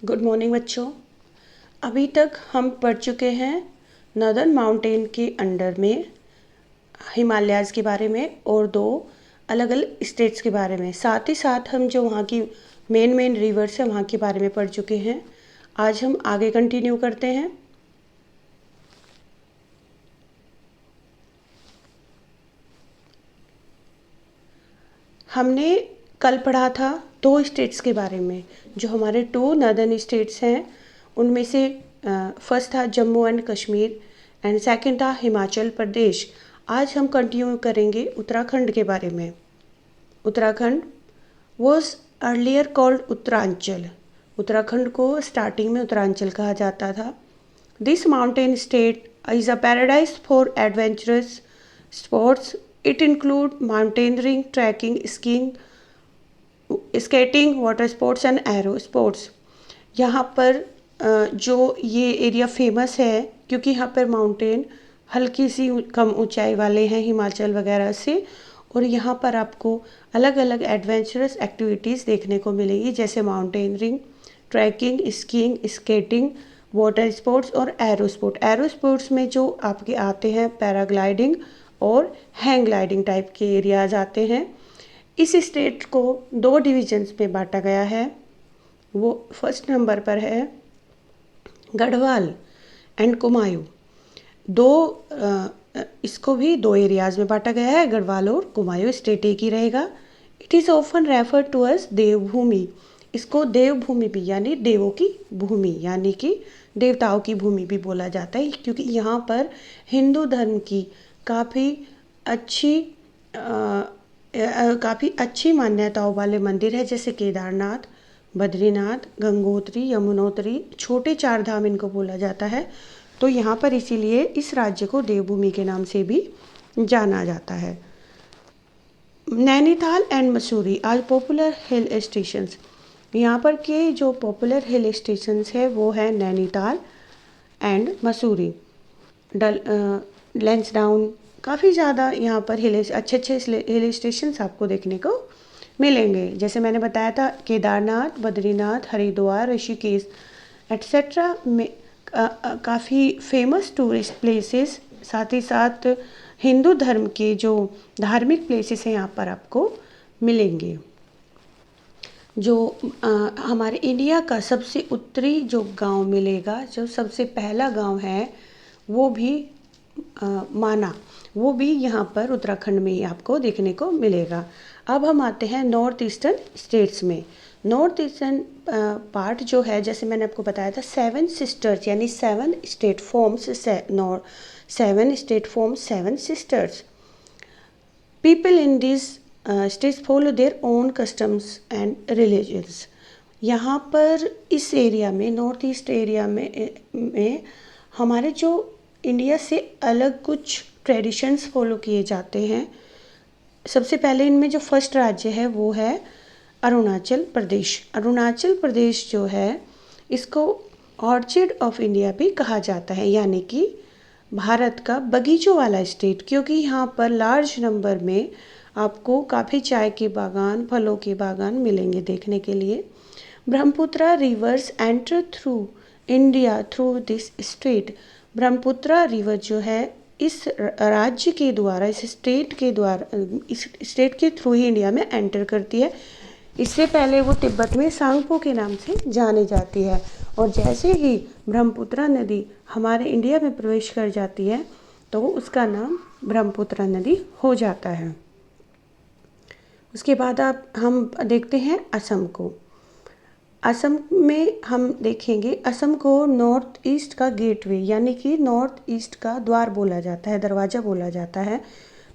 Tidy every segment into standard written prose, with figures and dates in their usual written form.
Good morning बच्चों। अभी तक हम पढ़ चुके हैं नॉर्दर्न माउंटेन के अंडर में हिमालयाज़ के बारे में और दो अलग अलग स्टेट्स के बारे में। साथ ही साथ हम जो वहाँ की मेन रिवर्स है वहाँ के बारे में पढ़ चुके हैं। आज हम आगे कंटिन्यू करते हैं। हमने कल पढ़ा था दो स्टेट्स के बारे में, जो हमारे टू नॉर्दर्न स्टेट्स हैं। उनमें से फर्स्ट था Jammu and Kashmir and second था हिमाचल प्रदेश। आज हम कंटिन्यू करेंगे उत्तराखंड के बारे में। Uttarakhand was earlier called Uttaranchal. Uttarakhand को स्टार्टिंग में उत्तरांचल कहा जाता था। This mountain state is a paradise for adventurous sports. It include mountaineering, trekking, skiing, skating, water sports and aero sports. यहाँ पर जो ये एरिया फेमस है क्योंकि यहाँ पर माउंटेन हल्की सी कम ऊंचाई वाले हैं हिमाचल वगैरह से, और यहाँ पर आपको अलग अलग एडवेंचरस एक्टिविटीज़ देखने को मिलेगी, जैसे mountaineering, trekking, skiing, skating, water sports और एरो स्पोर्ट। एरो स्पोर्ट्स में जो आपके आते हैं पैराग्लाइडिंग और हैंग ग्लाइडिंग टाइप के एरियाज आते हैं। इस स्टेट को दो डिविजन्स में बांटा गया है। वो फर्स्ट नंबर पर है गढ़वाल एंड कुमायूं। इसको भी दो एरियाज में बांटा गया है, गढ़वाल और कुमायूं। स्टेट एक ही रहेगा। It is often refer to as Devbhoomi. इसको देवभूमि भी यानी देवों की भूमि यानी कि देवताओं की भूमि भी बोला जाता है, क्योंकि यहाँ पर हिंदू धर्म की काफ़ी अच्छी मान्यताओं वाले मंदिर है, जैसे केदारनाथ, बद्रीनाथ, गंगोत्री, यमुनोत्री, छोटे चार धाम इनको बोला जाता है। तो यहाँ पर इसीलिए इस राज्य को देवभूमि के नाम से भी जाना जाता है। Nainital and Mussoorie are popular hill stations. यहाँ पर के जो पॉपुलर हिल स्टेशंस है वो है नैनीताल एंड मसूरी। लैंसडाउन, काफ़ी ज़्यादा यहाँ पर अच्छे हिल स्टेशंस आपको देखने को मिलेंगे। जैसे मैंने बताया था, केदारनाथ, बद्रीनाथ, हरिद्वार, ऋषिकेश एट्सेट्रा में काफ़ी फेमस टूरिस्ट प्लेसेस, साथ ही साथ हिंदू धर्म के जो धार्मिक प्लेसेस हैं यहाँ पर आपको मिलेंगे। जो हमारे इंडिया का सबसे उत्तरी जो गांव मिलेगा, जो सबसे पहला गांव है वो भी माना, वो भी यहाँ पर उत्तराखंड में ही आपको देखने को मिलेगा। अब हम आते हैं नॉर्थ ईस्टर्न स्टेट्स में। नॉर्थ ईस्टर्न पार्ट जो है, जैसे मैंने आपको बताया था, 7 सिस्टर्स यानी 7 state forms 7 sisters. People in this states follow their own customs and religions. यहाँ पर इस एरिया में, नॉर्थ ईस्ट एरिया में हमारे जो इंडिया से अलग कुछ ट्रेडिशंस फॉलो किए जाते हैं। सबसे पहले इनमें जो फर्स्ट राज्य है वो है अरुणाचल प्रदेश। अरुणाचल प्रदेश जो है इसको ऑर्चिड ऑफ इंडिया भी कहा जाता है, यानी कि भारत का बगीचों वाला स्टेट, क्योंकि यहाँ पर लार्ज नंबर में आपको काफ़ी चाय के बागान, फलों के बागान मिलेंगे देखने के लिए। Brahmaputra reverse enter through India through this state. Brahmaputra river जो है इस राज्य के द्वारा, इस स्टेट के थ्रू ही इंडिया में एंटर करती है। इससे पहले वो तिब्बत में सांगपो के नाम से जानी जाती है, और जैसे ही ब्रह्मपुत्रा नदी हमारे इंडिया में प्रवेश कर जाती है तो उसका नाम ब्रह्मपुत्रा नदी हो जाता है। उसके बाद हम देखते हैं असम को। असम में हम देखेंगे, असम को नॉर्थ ईस्ट का गेटवे यानी कि नॉर्थ ईस्ट का द्वार बोला जाता है, दरवाज़ा बोला जाता है।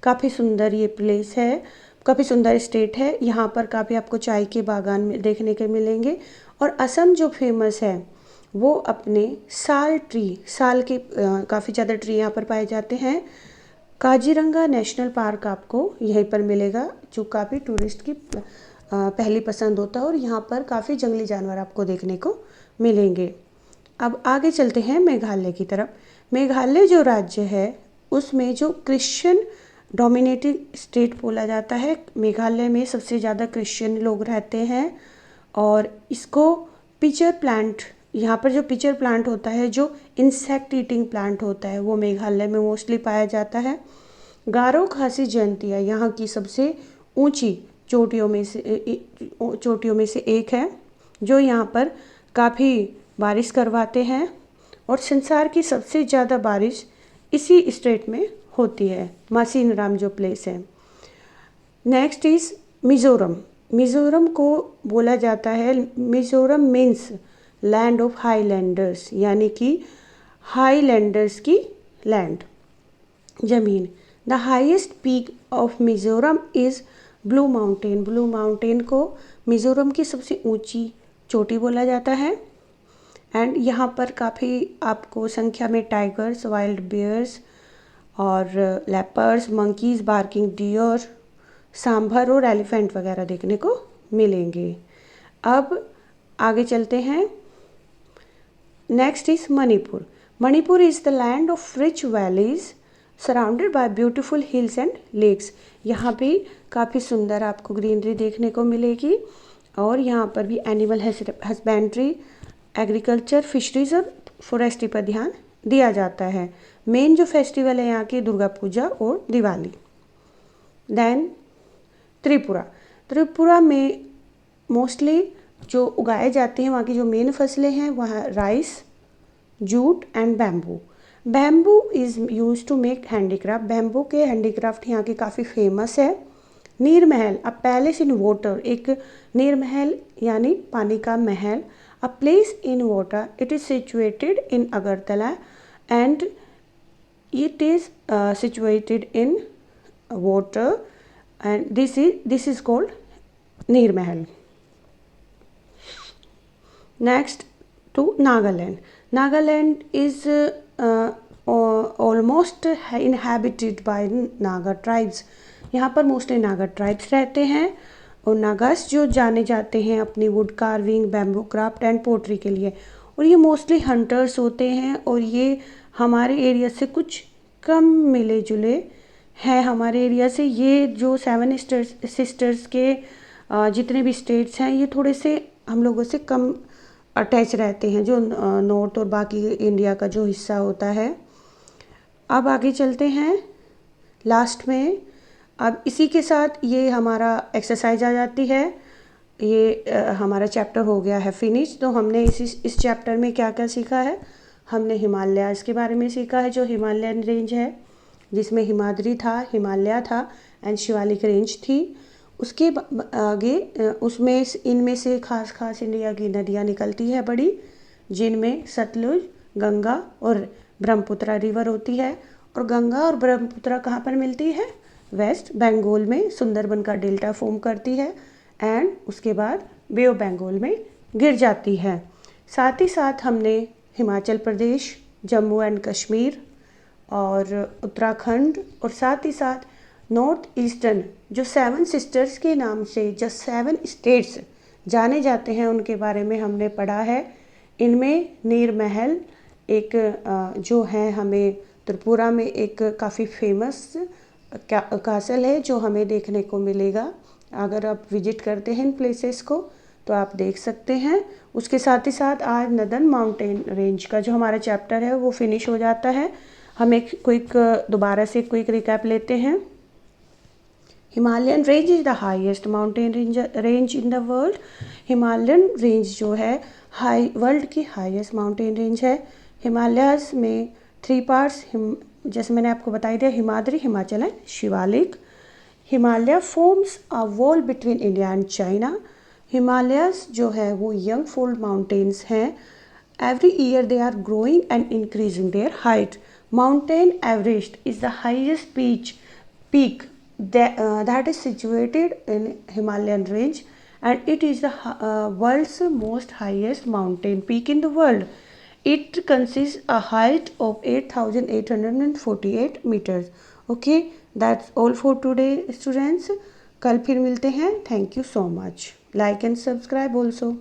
काफ़ी सुंदर ये प्लेस है, काफ़ी सुंदर स्टेट है। यहाँ पर काफ़ी आपको चाय के बागान में देखने के मिलेंगे। और असम जो फेमस है वो अपने साल के काफ़ी ज़्यादा ट्री यहाँ पर पाए जाते हैं। काजीरंगा नेशनल पार्क आपको यहीं पर मिलेगा, जो काफ़ी टूरिस्ट की पहली पसंद होता है, और यहाँ पर काफ़ी जंगली जानवर आपको देखने को मिलेंगे। अब आगे चलते हैं मेघालय की तरफ। मेघालय जो राज्य है उसमें जो क्रिश्चियन डोमिनेटेड स्टेट बोला जाता है। मेघालय में सबसे ज़्यादा क्रिश्चियन लोग रहते हैं, और इसको पिचर प्लांट, यहाँ पर जो पिचर प्लांट होता है जो इंसेक्ट ईटिंग प्लांट होता है वो मेघालय में मोस्टली पाया जाता है। गारो खासी जयंतिया यहाँ की सबसे ऊंची चोटियों में से एक है, जो यहाँ पर काफ़ी बारिश करवाते हैं और संसार की सबसे ज़्यादा बारिश इसी स्टेट में होती है, मासीनराम जो प्लेस है। Next is Mizoram. मिज़ोरम को बोला जाता है, Mizoram means land of Highlanders, यानी कि हाईलैंडर्स की लैंड, ज़मीन। The highest peak of Mizoram is blue mountain. Blue mountain को मिज़ोरम की सबसे ऊंची चोटी बोला जाता है। एंड यहाँ पर काफ़ी आपको संख्या में टाइगर्स, वाइल्ड बियर्स और leopards, monkeys, barking deer, sambar और एलिफेंट वगैरह देखने को मिलेंगे। अब आगे चलते हैं। Next is Manipur. Manipur is the land of rich valleys surrounded by beautiful hills and lakes. यहाँ पे काफ़ी सुंदर आपको ग्रीनरी देखने को मिलेगी और यहाँ पर भी एनिमल हस्बेंड्री, एग्रीकल्चर, फिशरीज और फॉरेस्ट्री पर ध्यान दिया जाता है। मेन जो फेस्टिवल है यहाँ की दुर्गा पूजा और दिवाली। देन त्रिपुरा। त्रिपुरा में मोस्टली जो उगाए जाते हैं, वहाँ की जो मेन फसलें हैं वह rice, jute and bamboo. Bamboo is use to make handicraft. Bamboo के हैंडीक्राफ्ट यहाँ के काफ़ी फेमस है। नीर महल, अ पैलेस इन वाटर, एक नीर महल यानी पानी का महल। A place in water, it is situated in Agartala and it is situated in water and this is called Neer Mahal. Next to Nagaland. Nagaland is almost inhabited by Naga tribes. यहाँ पर mostly Naga tribes रहते हैं और नागास जो जाने जाते हैं अपनी wood carving, bamboo craft and pottery के लिए, और ये मोस्टली हंटर्स होते हैं और ये हमारे एरिया से कुछ कम मिले जुले हैं। हमारे एरिया से ये जो 7 सिस्टर्स के जितने भी स्टेट्स हैं ये थोड़े से हम लोगों से कम अटैच रहते हैं, जो नॉर्थ और बाकी इंडिया का जो हिस्सा होता है। अब आगे चलते हैं लास्ट में। अब इसी के साथ ये हमारा एक्सरसाइज आ जाती है। ये हमारा चैप्टर हो गया है फिनिश। तो हमने इस चैप्टर में क्या क्या सीखा है? हमने हिमालयाज़ के बारे में सीखा है, जो हिमालयन रेंज है जिसमें हिमाद्री था, हिमालय था एंड शिवालिक रेंज थी। उसके आगे उसमें इनमें से खास इंडिया की नदियाँ निकलती है बड़ी, जिनमें सतलुज, गंगा और ब्रह्मपुत्रा रिवर होती है। और गंगा और ब्रह्मपुत्रा कहाँ पर मिलती है? वेस्ट बंगाल में सुंदरबन का डेल्टा फॉर्म करती है एंड उसके बाद बे ऑफ बंगाल में गिर जाती है। साथ ही साथ हमने हिमाचल प्रदेश, जम्मू एंड कश्मीर और उत्तराखंड और साथ ही साथ नॉर्थ ईस्टर्न जो 7 सिस्टर्स के नाम से जो 7 स्टेट्स जाने जाते हैं उनके बारे में हमने पढ़ा है। इनमें नीर महल एक जो है हमें त्रिपुरा में एक काफ़ी फेमस कासल है जो हमें देखने को मिलेगा। अगर आप विजिट करते हैं इन प्लेसेस को तो आप देख सकते हैं। उसके साथ ही साथ आज नदन माउंटेन रेंज का जो हमारा चैप्टर है वो फिनिश हो जाता है। हम एक दोबारा से क्विक रिकैप लेते हैं। Himalayan range is the highest mountain range in the world. Himalayan range जो है वर्ल्ड की हाईएस्ट माउंटेन रेंज है। हिमालयाज़ में 3 पार्ट्स, जैसे मैंने आपको बताई दिया, Himadri, Himachal and Shivalik. Himalaya forms a wall between India and China. Himalayas जो है वो यंग फोल्ड माउंटेन्स हैं। Every year they are growing and increasing their height. Mountain Everest is the highest peak that is situated in Himalayan range and it is the world's most highest mountain peak in the world. It consists a height of 8,848 meters. Okay, that's all for today students. कल फिर मिलते हैं. Thank you so much. Like and subscribe also.